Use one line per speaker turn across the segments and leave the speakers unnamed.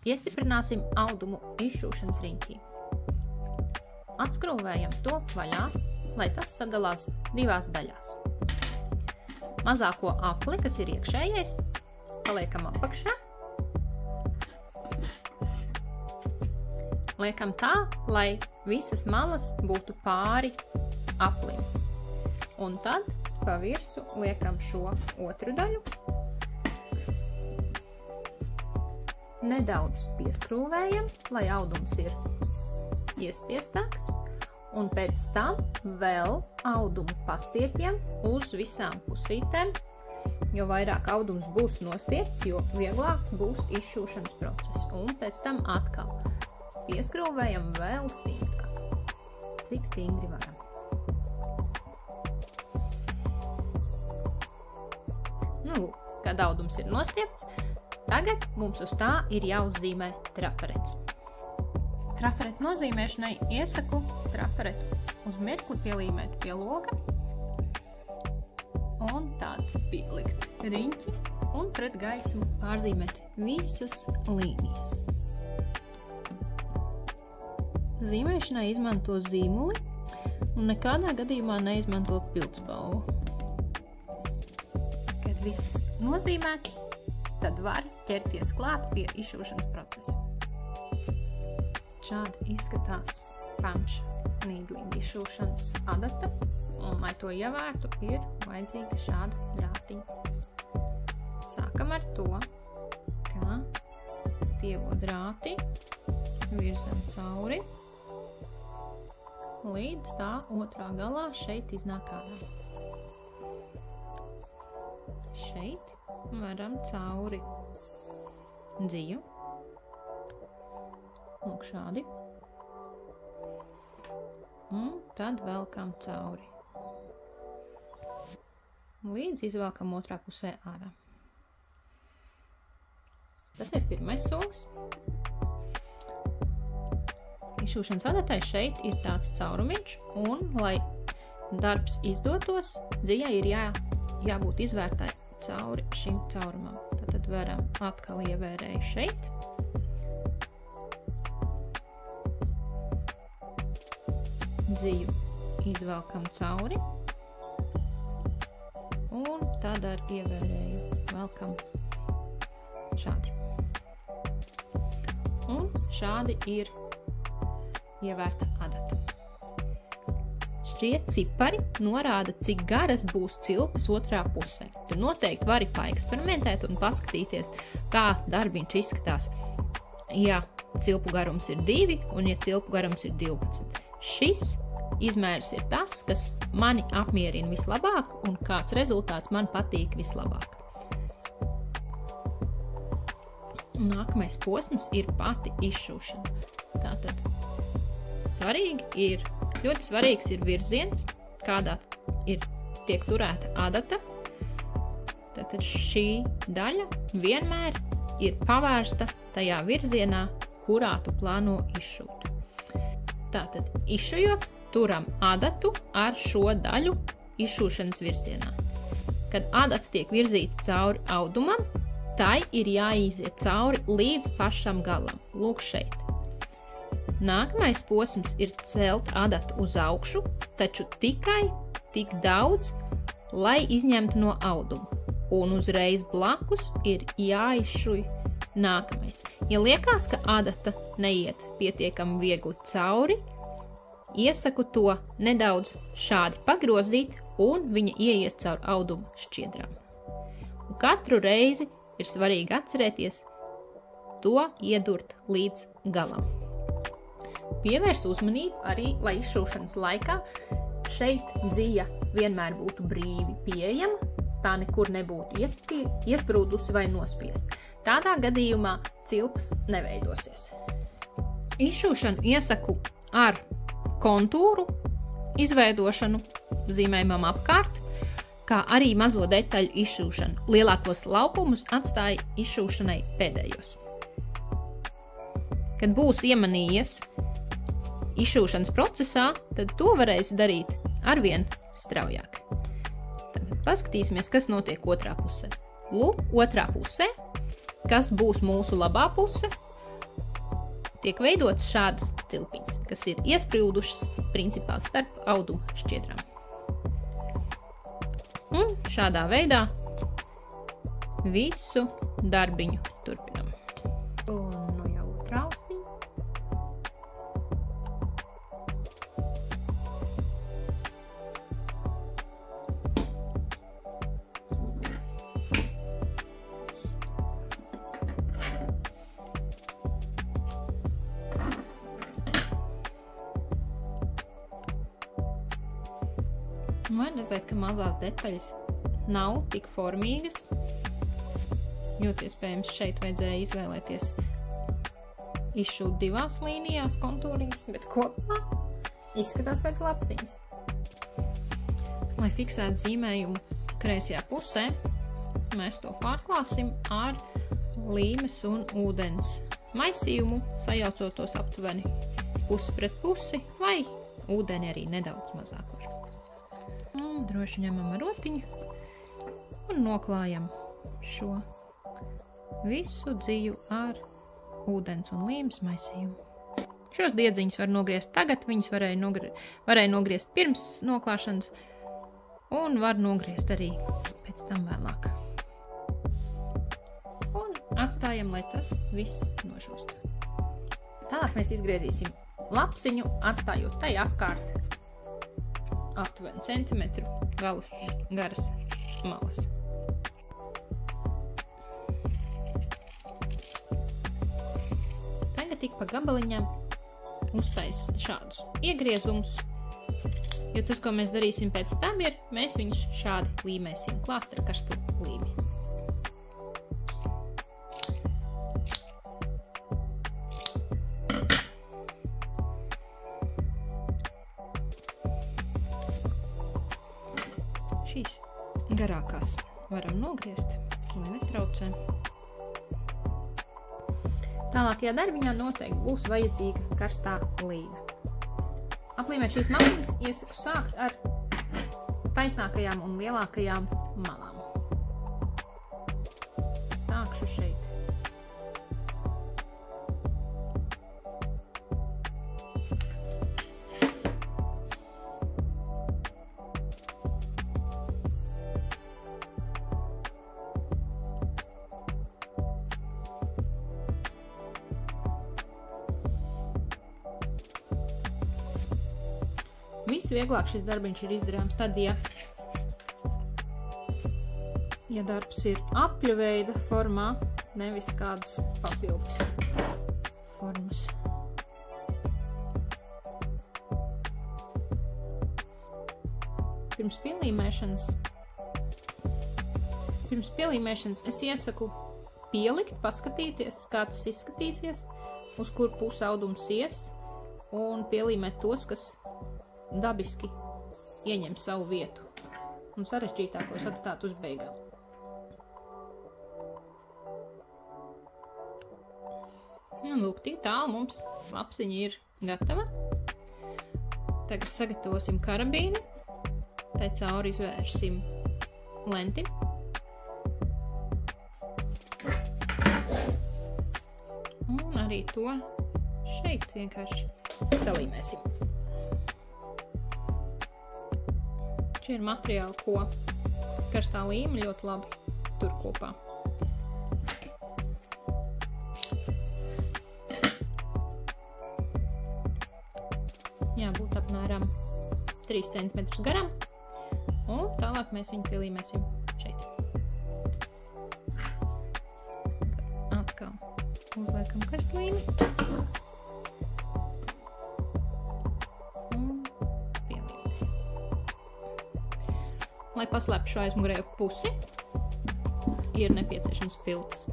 iestiprināsim audumu izšūšanas riņķī. Atskrūvējam to vaļā, lai tas sadalās divās daļās. Mazāko apli, kas ir iekšējais, paliekam apakšā. Liekam tā, lai visas malas būtu pāri aplim. Un tad pa virsu liekam šo otru daļu. Nedaudz pieskrūvējam, lai audums ir iespiestāks. Un pēc tam vēl audumu pastiepjam uz visām pusītēm. Jo vairāk audums būs nostiepts, jo vieglāks būs izšūšanas process. Un pēc tam atkal pieskrūvējam vēl stingrāk, cik stingri varam. Kad audums ir nostiepts, tagad mums uz tā ir jāuzzīmē trafarets. Trafaretu nozīmēšanai iesaku trafaretu uz mirkli pielīmēt pie loga un tādu pielikt riņķi un pret gaismu pārzīmēt visas līnijas. Zīmēšanai izmanto zīmuli un nekādā gadījumā neizmanto pildspalvu. Kad viss nozīmēts, tad var ķerties klāt pie izšūšanas procesa. Šādi izskatās panča nīdlinga izšūšanas adata, un, lai to ievērtu, ir vajadzīga šāda drātiņa. Sākam ar to, ka tievo drāti virzam cauri, līdz tā otrā galā šeit iznāk ārā. Šeit varam cauri dziju. Lūk šādi. Un tad velkam cauri. Līdz izvelkam otrā pusē ārā. Tas ir pirmais solis. Izšūšanas adatai šeit ir tāds caurumiņš, un, lai darbs izdotos, dzijai ir jābūt izvērtai cauri šim caurumam. Tad varam atkal ievērēju šeit. Dziju izvelkam cauri. Un tad ar ievērēju velkam šādi. Un šādi ir ievērta adata. Šie cipari norāda, cik garas būs cilpas otrā pusē. Tu noteikti vari paeksperimentēt un paskatīties, kā darbiņš izskatās, ja cilpu garums ir 2 un ja cilpu garums ir 12. Šis izmērs ir tas, kas mani apmierina vislabāk un kāds rezultāts man patīk vislabāk. Nākamais posms ir pati izšūšana. Tātad ļoti svarīgs ir virziens, kādā tiek turēta adata. Tātad šī daļa vienmēr ir pavērsta tajā virzienā, kurā tu plāno izšūt. Tātad izšujot, turam adatu ar šo daļu izšūšanas virzienā. Kad adata tiek virzīta cauri audumam, tai ir jāiziet cauri līdz pašam galam. Lūk šeit. Nākamais posms ir celt adatu uz augšu, taču tikai tik daudz, lai izņemtu no auduma. Un uzreiz blakus ir jāizšuj nākamais. Ja liekas, ka adata neiet pietiekami viegli cauri, iesaku to nedaudz šādi pagrozīt, un viņa ieies caur auduma šķiedrām. Un katru reizi ir svarīgi atcerēties to iedurt līdz galam. Pievērs uzmanību arī, lai izšūšanas laikā šeit dzija vienmēr būtu brīvi pieejama, tā nekur nebūtu iesprūdusi vai nospiest. Tādā gadījumā cilpas neveidosies. Izšūšanu iesaku ar kontūru izveidošanu zīmējumam apkārt, kā arī mazo detaļu izšūšanu. Lielākos laukumus atstāja izšūšanai pēdējos. Kad būs iemanījies izšūšanas procesā, tad to varēs darīt arvien straujāk. Tad paskatīsimies, kas notiek otrā pusē. Lūk, otrā pusē, kas būs mūsu labā puse, tiek veidotas šādas cilpiņas, kas ir iesprūdušas principā starp auduma šķiedrām. Un šādā veidā visu darbiņu turpinam. Un nu jau traustiņu. Var redzēt, ka mazās detaļas nav tik formīgas, ļoti iespējams šeit vajadzēja izvēlēties izšūt divās līnijās kontūriņas, bet kopā izskatās pēc lapsiņas. Lai fiksētu zīmējumu kreisajā pusē, mēs to pārklāsim ar līmes un ūdens maisījumu, sajaucot tos aptuveni pusi pret pusi, vai ūdeni arī nedaudz mazāk var. Un droši ņemam ar rotiņu un noklājam šo visu dzīvu ar ūdens un līmes maisījumu. Šos diedziņus var nogriezt tagad, viņus varēja nogriezt pirms noklāšanas un var nogriezt arī pēc tam vēlāk. Un atstājam, lai tas viss nošūst. Tālāk mēs izgriezīsim lapsiņu, atstājot tai apkārt aptuveni centimetru garas malas. Tagad tik pa gabaliņām uztais šādus iegriezumus, jo tas, ko mēs darīsim pēc tam, ir, mēs viņus šādi līmēsim klāt ar karstu līmi. Šīs garākās varam nogriezt, lai netraucē. Tālākajā darbiņā noteikti būs vajadzīga karstā līme. Aplīmēt šīs maliņas iesaku sākt ar taisnākajām un lielākajām malām. Sākšu šeit. Visvieglāk šis darbiņš ir izdarāms tad, ja darbs ir apļa veida formā, nevis kādas papildus formas. Pirms pielīmēšanas es iesaku pielikt, paskatīties, kā tas izskatīsies, uz kur pusi audums ies, un pielīmēt tos, kas dabiski ieņem savu vietu un sarežģītākos atstāt uz beigām. Un lūk, tik tālu mums lapsiņa ir gatava. Tagad sagatavosim karabīni, tai cauri izvērsim lenti. Un arī to šeit vienkārši salīmēsim. Šie ir materiāli, ko karstā līme ļoti labi tur kopā. Jābūt apmēram 3 cm garam, un tālāk mēs viņu pielīmēsim šeit. Atkal uzliekam karstlīmi. Lai paslēptu šo aizmugurējo pusi, ir nepieciešams filts.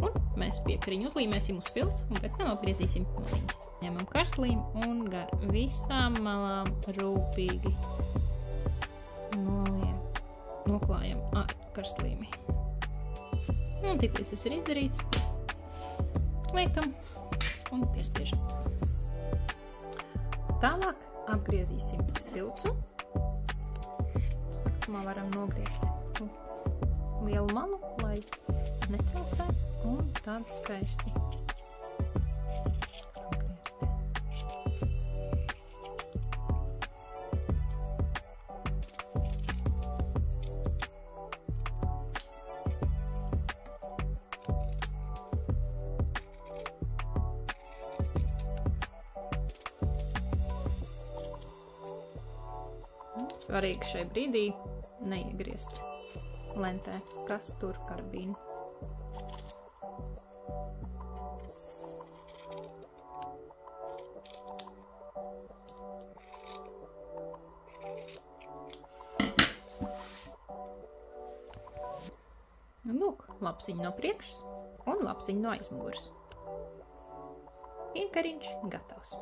Un mēs piekariņu uzlīmēsim uz filts un pēc tam apgriezīsim maliņas. Ņemam karstlīmi un gar visām malām rūpīgi noklājam ar karstlīmi. Un tiklīdz tas ir izdarīts, liekam un piespiežam. Tālāk apgriezīsim filcu. Sākumā varam nogriezt lielu malu, lai netraucē, un tad skaisti Svarīgi šai brīdī neiegriezt lentē, kas tur karabīnu. Lūk, lapsiņa no priekšas un lapsiņa no aizmugures. Iekariņš gatavs.